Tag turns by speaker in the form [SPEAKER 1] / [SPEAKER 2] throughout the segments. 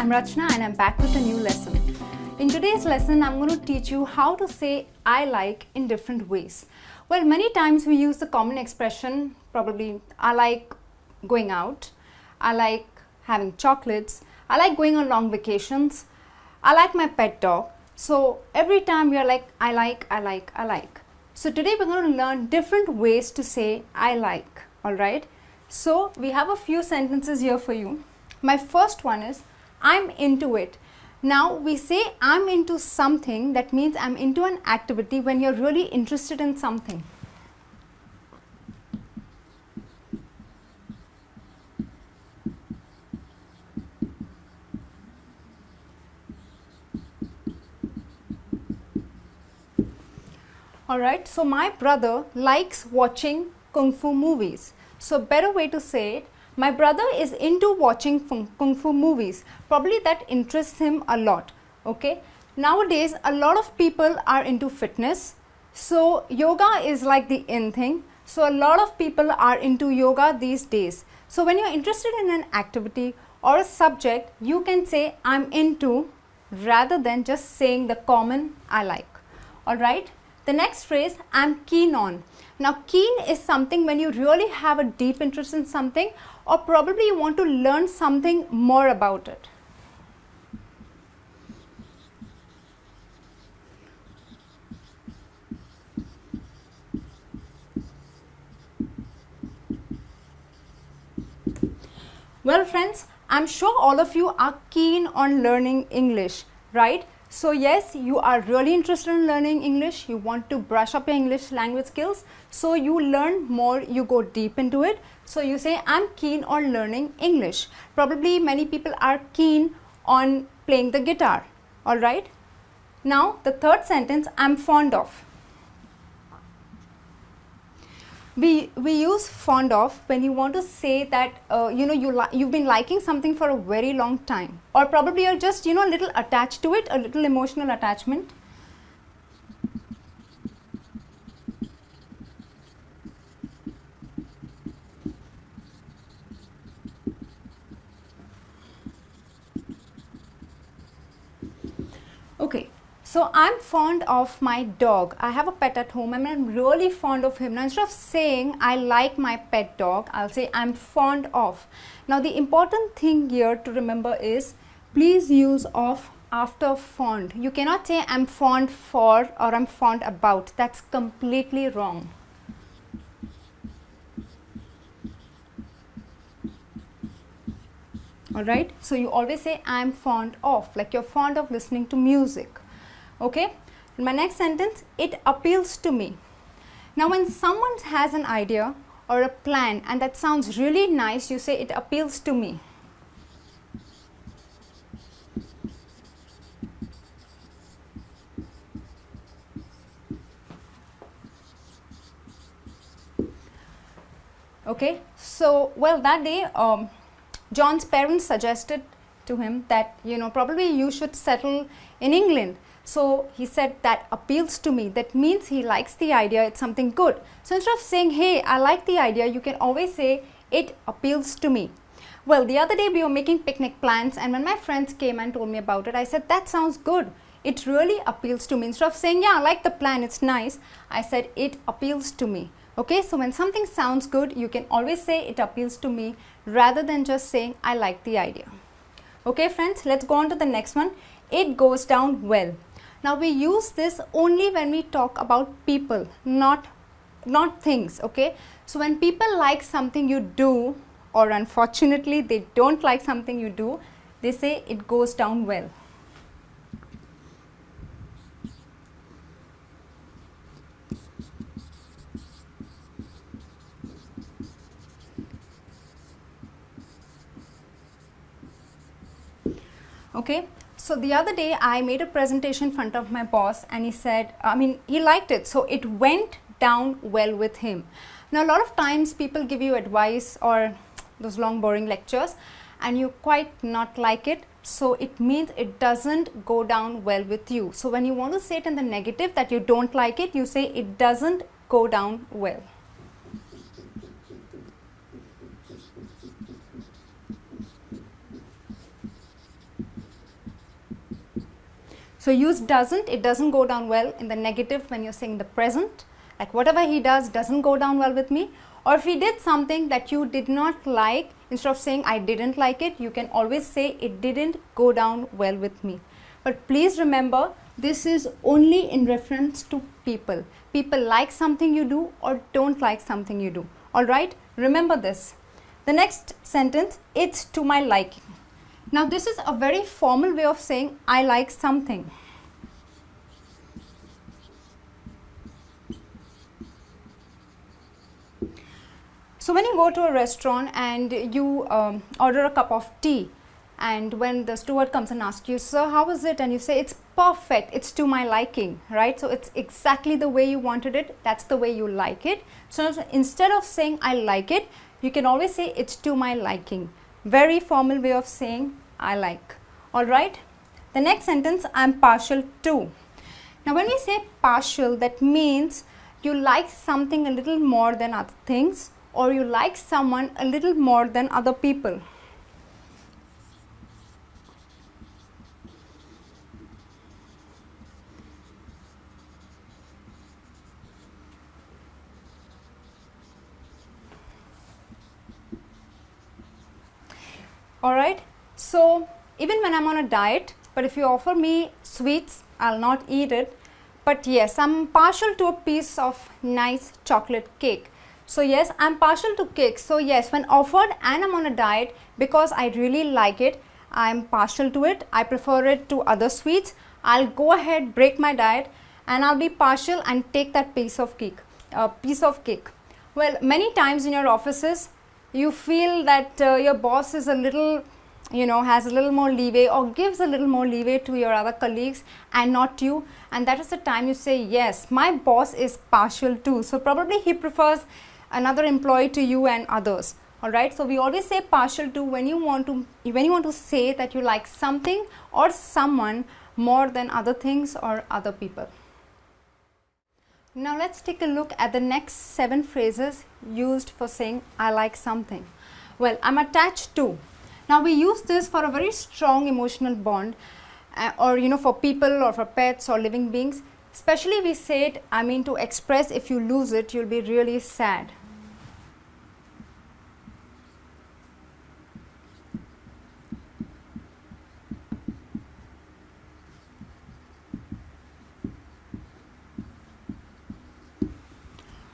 [SPEAKER 1] I'm Rachna and I'm back with a new lesson. In today's lesson, I'm going to teach you how to say I like in different ways. Well, many times we use the common expression, probably I like going out, I like having chocolates, I like going on long vacations, I like my pet dog. So every time we are like, I like. So today we're going to learn different ways to say I like, alright? So we have a few sentences here for you. My first one is, I'm into it. Now we say I'm into something, that means I'm into an activity when you're really interested in something. Alright, so my brother likes watching Kung Fu movies. So better way to say it, my brother is into watching Kung Fu movies. Probably that interests him a lot. Okay. Nowadays, a lot of people are into fitness. So yoga is like the in thing. So a lot of people are into yoga these days. So when you're interested in an activity or a subject, you can say I'm into rather than just saying the common I like. Alright. The next phrase, I'm keen on. Now keen is something when you really have a deep interest in something, or probably you want to learn something more about it. Well friends, I'm sure all of you are keen on learning English, right? So yes, you are really interested in learning English, you want to brush up your English language skills, so you learn more, you go deep into it. So you say, I'm keen on learning English. Probably many people are keen on playing the guitar, alright? Now the third sentence, I'm fond of. We use fond of when you want to say that you've been liking something for a very long time, or probably you're just a little attached to it, a little emotional attachment. Okay. So I'm fond of my dog. I have a pet at home and I'm really fond of him. Now instead of saying I like my pet dog, I'll say I'm fond of. Now the important thing here to remember is, please use of after fond. You cannot say I'm fond for or I'm fond about. That's completely wrong. Alright, so you always say I'm fond of, like you're fond of listening to music. Okay, in my next sentence, it appeals to me. Now when someone has an idea or a plan and that sounds really nice, you say it appeals to me. Okay, so well that day John's parents suggested to him that probably you should settle in England. So he said that appeals to me. That means he likes the idea, it's something good. So instead of saying, hey, I like the idea, you can always say, it appeals to me. Well, the other day we were making picnic plans, and when my friends came and told me about it, I said, that sounds good. It really appeals to me. Instead of saying, yeah, I like the plan, it's nice, I said, it appeals to me. Okay, so when something sounds good, you can always say it appeals to me rather than just saying, I like the idea. Okay, friends, let's go on to the next one. It goes down well. Now we use this only when we talk about people, not things, okay? So when people like something you do, or unfortunately they don't like something you do, they say it goes down well. Okay. So the other day I made a presentation in front of my boss and he said, he liked it. So it went down well with him. Now a lot of times people give you advice or those long boring lectures and you quite not like it. So it means it doesn't go down well with you. So when you want to say it in the negative that you don't like it, you say it doesn't go down well. So use doesn't, it doesn't go down well in the negative when you're saying the present, like whatever he does doesn't go down well with me. Or if he did something that you did not like, instead of saying I didn't like it, you can always say it didn't go down well with me. But please remember, this is only in reference to people. People like something you do or don't like something you do. Alright, remember this. The next sentence, it's to my liking. Now this is a very formal way of saying I like something. So when you go to a restaurant and you order a cup of tea, and when the steward comes and asks you, sir, how is it? And you say, it's perfect, it's to my liking, right? So it's exactly the way you wanted it, that's the way you like it. So instead of saying I like it, you can always say it's to my liking. Very formal way of saying I like. Alright. The next sentence, I'm partial to. Now when we say partial, that means you like something a little more than other things, or you like someone a little more than other people. Alright, so even when I'm on a diet, but if you offer me sweets, I'll not eat it. But yes, I'm partial to a piece of nice chocolate cake. So yes, I'm partial to cake. So yes, when offered and I'm on a diet, because I really like it, I'm partial to it, I prefer it to other sweets, I'll go ahead, break my diet, and I'll be partial and take that piece of cake. Well, many times in your offices, you feel that your boss is a little, has a little more leeway or gives a little more leeway to your other colleagues and not you, and that is the time you say, yes, my boss is partial too. So probably he prefers another employee to you and others. Alright, so we always say partial to when you want to say that you like something or someone more than other things or other people. Now let's take a look at the next 7 phrases used for saying I like something. Well, I'm attached to. Now we use this for a very strong emotional bond or for people or for pets or living beings. Especially we say it, to express if you lose it, you'll be really sad.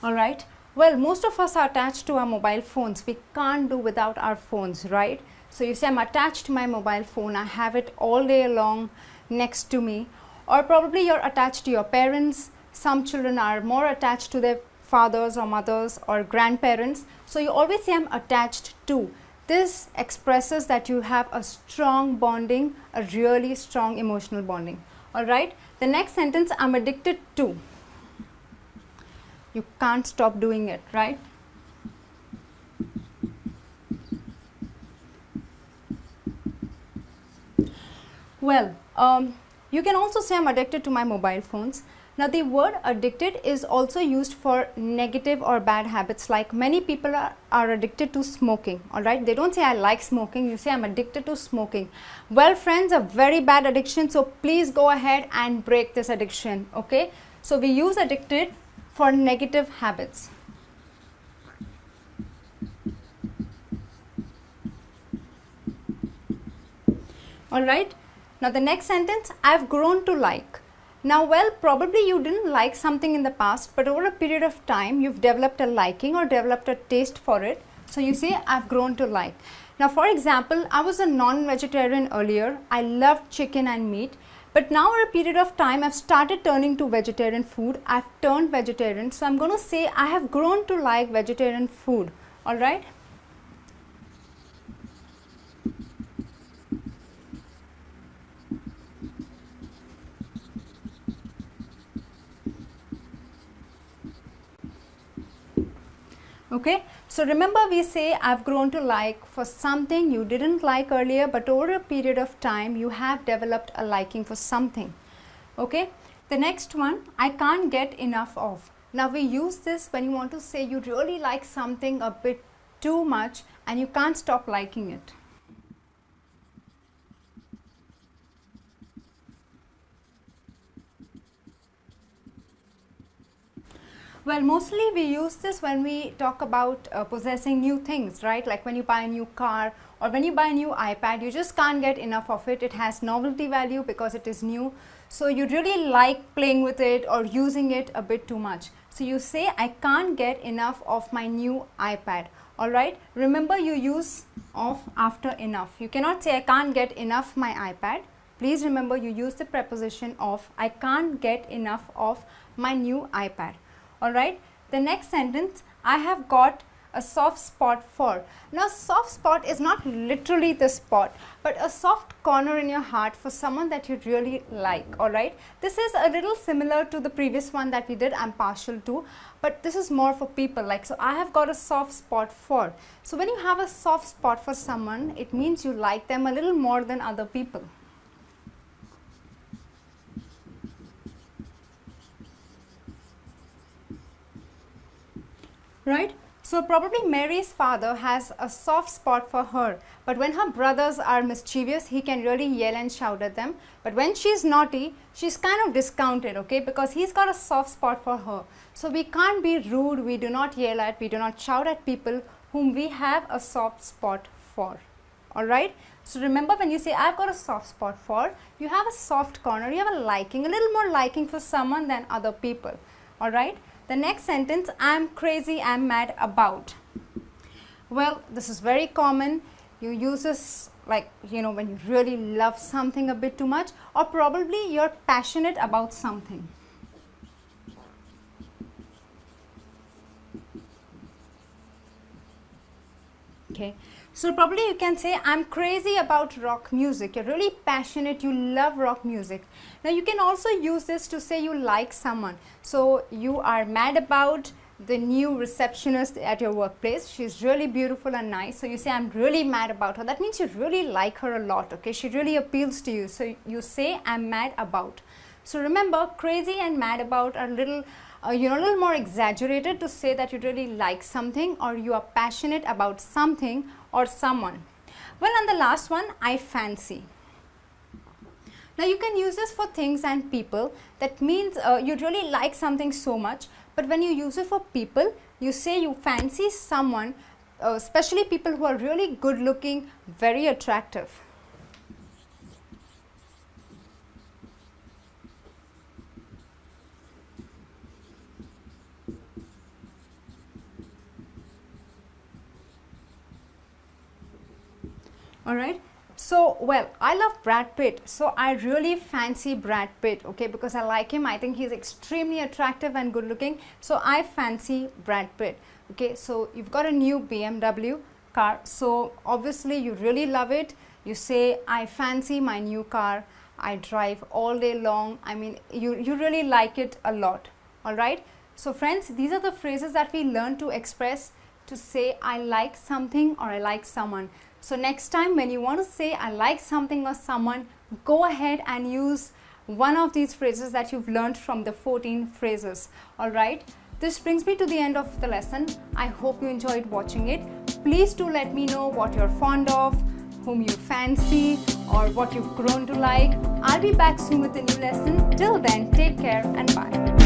[SPEAKER 1] Alright, well, most of us are attached to our mobile phones. We can't do without our phones, right? So you say, I'm attached to my mobile phone, I have it all day long next to me. Or probably you're attached to your parents. Some children are more attached to their fathers or mothers or grandparents. So you always say, I'm attached to. This expresses that you have a strong bonding, a really strong emotional bonding. Alright, the next sentence, I'm addicted to. You can't stop doing it, right? Well, you can also say I'm addicted to my mobile phones. Now the word addicted is also used for negative or bad habits, like many people are addicted to smoking. Alright, they don't say I like smoking, you say I'm addicted to smoking. Well friends, a very bad addiction, so please go ahead and break this addiction. Okay, so we use addicted for negative habits. Alright, now the next sentence, I've grown to like. Now well, probably you didn't like something in the past, but over a period of time you've developed a liking or developed a taste for it. So you say I've grown to like. Now for example, I was a non-vegetarian earlier. I loved chicken and meat. But now over a period of time, I've started turning to vegetarian food. I've turned vegetarian. So I'm going to say I have grown to like vegetarian food. Alright. Okay. So remember we say I've grown to like for something you didn't like earlier, but over a period of time you have developed a liking for something. Okay. The next one, I can't get enough of. Now we use this when you want to say you really like something a bit too much and you can't stop liking it. Well, mostly we use this when we talk about possessing new things, right? Like when you buy a new car or when you buy a new iPad, you just can't get enough of it. It has novelty value because it is new. So you really like playing with it or using it a bit too much. So you say, I can't get enough of my new iPad. Alright, remember you use of after enough. You cannot say I can't get enough my iPad. Please remember you use the preposition of. I can't get enough of my new iPad. Alright, the next sentence, I have got a soft spot for. Now soft spot is not literally the spot, but a soft corner in your heart for someone that you really like. Alright, this is a little similar to the previous one that we did, I'm partial to, but this is more for people. Like, so I have got a soft spot for. So when you have a soft spot for someone, it means you like them a little more than other people. Right? So probably Mary's father has a soft spot for her, but when her brothers are mischievous, he can really yell and shout at them. But when she's naughty, she's kind of discounted, okay, because he's got a soft spot for her. So we can't be rude, we do not yell at, we do not shout at people whom we have a soft spot for. Alright, so remember when you say I've got a soft spot for, you have a soft corner, you have a liking, a little more liking for someone than other people. Alright. The next sentence, I'm crazy, I'm mad about. Well, this is very common. You use this like, you know, when you really love something a bit too much, or probably you're passionate about something. Okay. So probably you can say, I'm crazy about rock music. You're really passionate, you love rock music. Now you can also use this to say you like someone. So you are mad about the new receptionist at your workplace. She's really beautiful and nice. So you say, I'm really mad about her. That means you really like her a lot, okay? She really appeals to you. So you say, I'm mad about. So remember, crazy and mad about are little a little more exaggerated to say that you really like something or you are passionate about something or someone. Well, and the last one, I fancy. Now you can use this for things and people. That means you really like something so much, but when you use it for people, you say you fancy someone, especially people who are really good looking, very attractive. Alright, so well, I love Brad Pitt, so I really fancy Brad Pitt, okay, because I like him. I think he's extremely attractive and good looking, so I fancy Brad Pitt. Okay, so you've got a new BMW car, so obviously you really love it. You say, I fancy my new car, I drive all day long. I mean, you really like it a lot. Alright, so friends, these are the phrases that we learn to express to say I like something or I like someone. So next time when you want to say I like something or someone, go ahead and use one of these phrases that you've learned from the 14 phrases. Alright, this brings me to the end of the lesson. I hope you enjoyed watching it. Please do let me know what you're fond of, whom you fancy, or what you've grown to like. I'll be back soon with a new lesson. Till then, take care and bye.